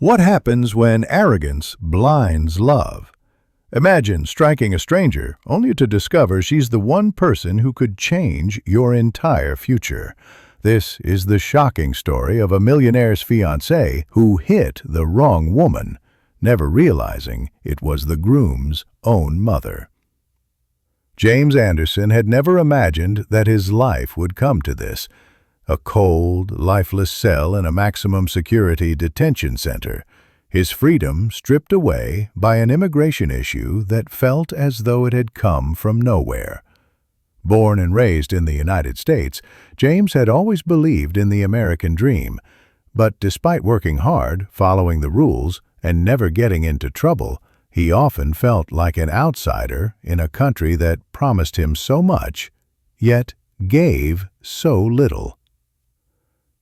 What happens when arrogance blinds love? Imagine striking a stranger only to discover she's the one person who could change your entire future. This is the shocking story of a millionaire's fiancé who hit the wrong woman, never realizing it was the groom's own mother. James Anderson had never imagined that his life would come to this. A cold, lifeless cell in a maximum security detention center, his freedom stripped away by an immigration issue that felt as though it had come from nowhere. Born and raised in the United States, James had always believed in the American dream, but despite working hard, following the rules, and never getting into trouble, he often felt like an outsider in a country that promised him so much, yet gave so little.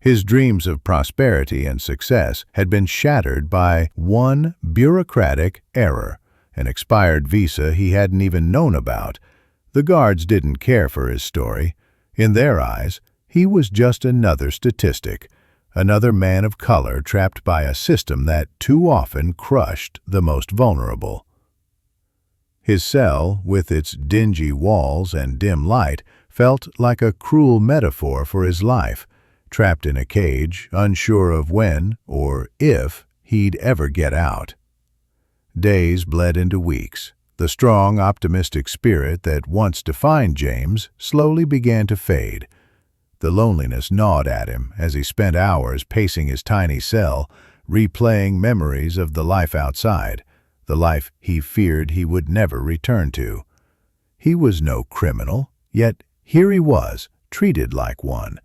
His dreams of prosperity and success had been shattered by one bureaucratic error, an expired visa he hadn't even known about. The guards didn't care for his story. In their eyes, he was just another statistic, another man of color trapped by a system that too often crushed the most vulnerable. His cell, with its dingy walls and dim light, felt like a cruel metaphor for his life. Trapped in a cage, unsure of when or if he'd ever get out. Days bled into weeks. The strong, optimistic spirit that once defined James slowly began to fade. The loneliness gnawed at him as he spent hours pacing his tiny cell, replaying memories of the life outside, the life he feared he would never return to. He was no criminal, yet here he was, treated like one.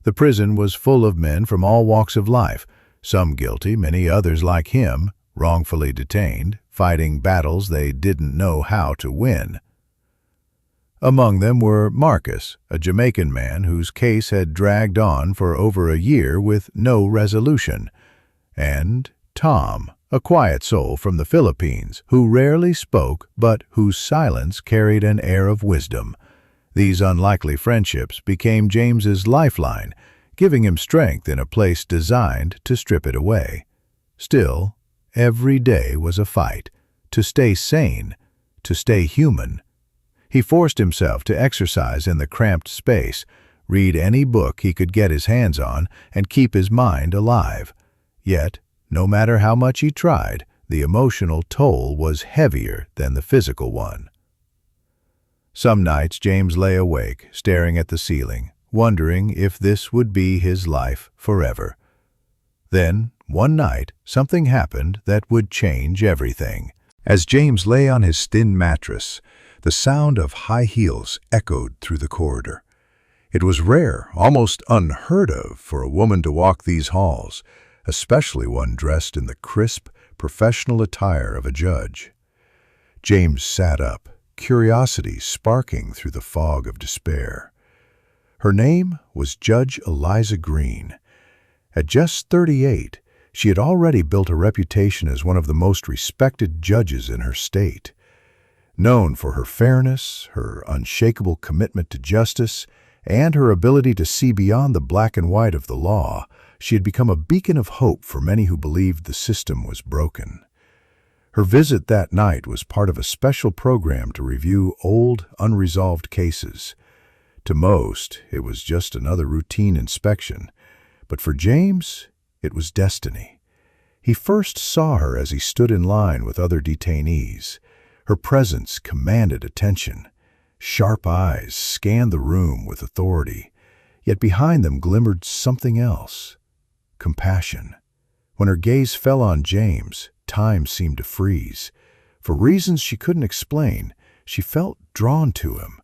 The prison was full of men from all walks of life, some guilty, many others like him, wrongfully detained, fighting battles they didn't know how to win. Among them were Marcus, a Jamaican man whose case had dragged on for over a year with no resolution, and Tom, a quiet soul from the Philippines, who rarely spoke but whose silence carried an air of wisdom. These unlikely friendships became James's lifeline, giving him strength in a place designed to strip it away. Still, every day was a fight, to stay sane, to stay human. He forced himself to exercise in the cramped space, read any book he could get his hands on, and keep his mind alive. Yet, no matter how much he tried, the emotional toll was heavier than the physical one. Some nights James lay awake, staring at the ceiling, wondering if this would be his life forever. Then, one night, something happened that would change everything. As James lay on his thin mattress, the sound of high heels echoed through the corridor. It was rare, almost unheard of, for a woman to walk these halls, especially one dressed in the crisp, professional attire of a judge. James sat up, curiosity sparking through the fog of despair. Her name was Judge Eliza Green. At just 38, she had already built a reputation as one of the most respected judges in her state. Known for her fairness, her unshakable commitment to justice, and her ability to see beyond the black and white of the law, she had become a beacon of hope for many who believed the system was broken. Her visit that night was part of a special program to review old, unresolved cases. To most, it was just another routine inspection, but for James, it was destiny. He first saw her as he stood in line with other detainees. Her presence commanded attention. Sharp eyes scanned the room with authority, yet behind them glimmered something else: compassion. When her gaze fell on James, time seemed to freeze. For reasons she couldn't explain, she felt drawn to him.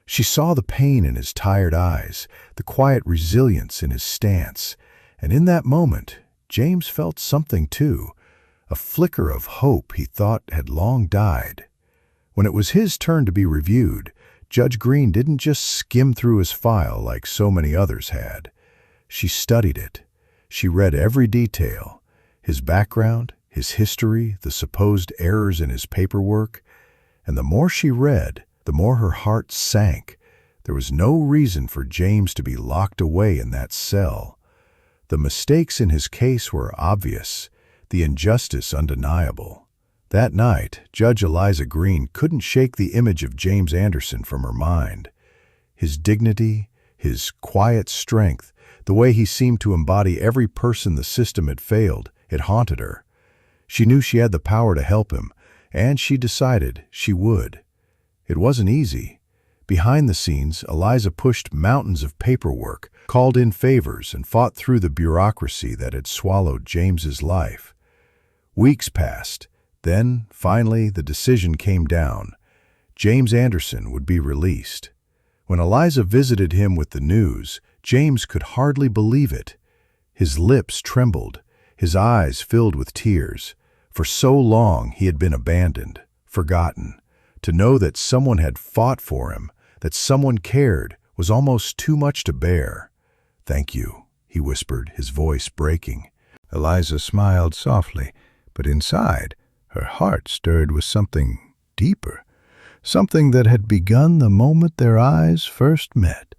She saw the pain in his tired eyes, the quiet resilience in his stance, and in that moment, James felt something too, a flicker of hope he thought had long died. When it was his turn to be reviewed, Judge Green didn't just skim through his file like so many others had. She studied it. She read every detail: his background, his history, the supposed errors in his paperwork. And the more she read, the more her heart sank. There was no reason for James to be locked away in that cell. The mistakes in his case were obvious. the injustice undeniable. That night, Judge Eliza Green couldn't shake the image of James Anderson from her mind. His dignity, his quiet strength, the way he seemed to embody every person the system had failed, it haunted her. She knew she had the power to help him, and she decided she would. It wasn't easy. Behind the scenes, Eliza pushed mountains of paperwork, called in favors, and fought through the bureaucracy that had swallowed James's life. Weeks passed. Then, finally, the decision came down. James Anderson would be released. When Eliza visited him with the news, James could hardly believe it. His lips trembled, his eyes filled with tears. For so long he had been abandoned, forgotten. To know that someone had fought for him, that someone cared, was almost too much to bear. "Thank you," he whispered, his voice breaking. Eliza smiled softly, but inside, her heart stirred with something deeper, something that had begun the moment their eyes first met.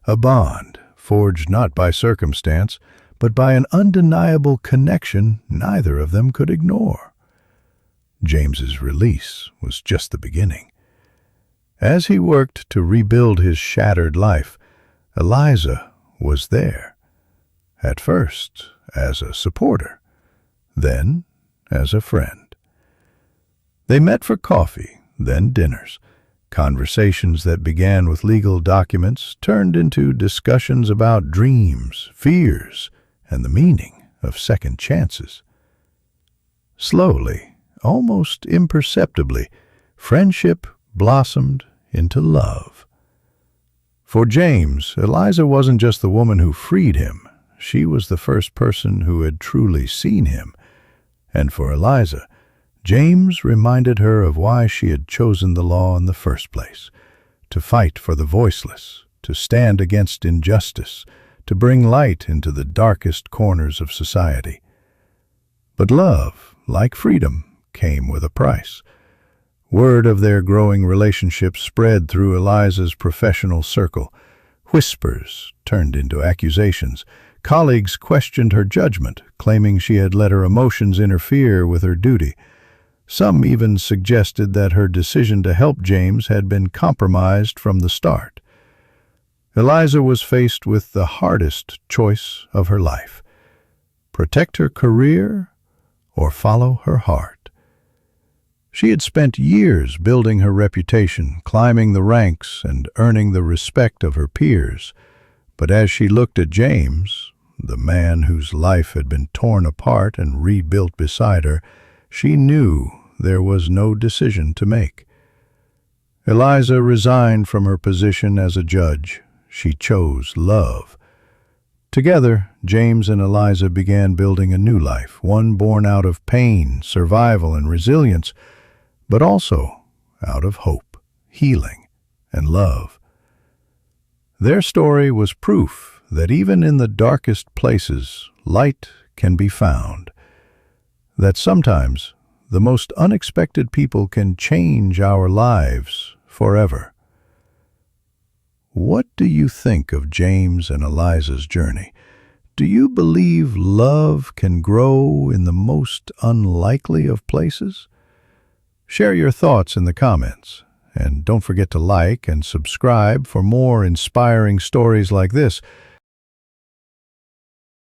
A bond, forged not by circumstance, but by an undeniable connection neither of them could ignore. James's release was just the beginning. As he worked to rebuild his shattered life, Eliza was there. At first, as a supporter, then as a friend. They met for coffee, then dinners. Conversations that began with legal documents turned into discussions about dreams, fears, and the meaning of second chances. Slowly, almost imperceptibly, friendship blossomed into love. For James, Eliza wasn't just the woman who freed him. She was the first person who had truly seen him. And for Eliza, James reminded her of why she had chosen the law in the first place: to fight for the voiceless, to stand against injustice, to bring light into the darkest corners of society. But love, like freedom, came with a price. Word of their growing relationship spread through Eliza's professional circle. Whispers turned into accusations. Colleagues questioned her judgment, claiming she had let her emotions interfere with her duty. Some even suggested that her decision to help James had been compromised from the start. Eliza was faced with the hardest choice of her life: protect her career or follow her heart. She had spent years building her reputation, climbing the ranks, and earning the respect of her peers. But as she looked at James, the man whose life had been torn apart and rebuilt beside her, she knew there was no decision to make. Eliza resigned from her position as a judge. She chose love. Together, James and Eliza began building a new life, one born out of pain, survival, and resilience, but also out of hope, healing, and love. Their story was proof that even in the darkest places, light can be found. That sometimes the most unexpected people can change our lives forever. What do you think of James and Eliza's journey? Do you believe love can grow in the most unlikely of places? Share your thoughts in the comments, and don't forget to like and subscribe for more inspiring stories like this.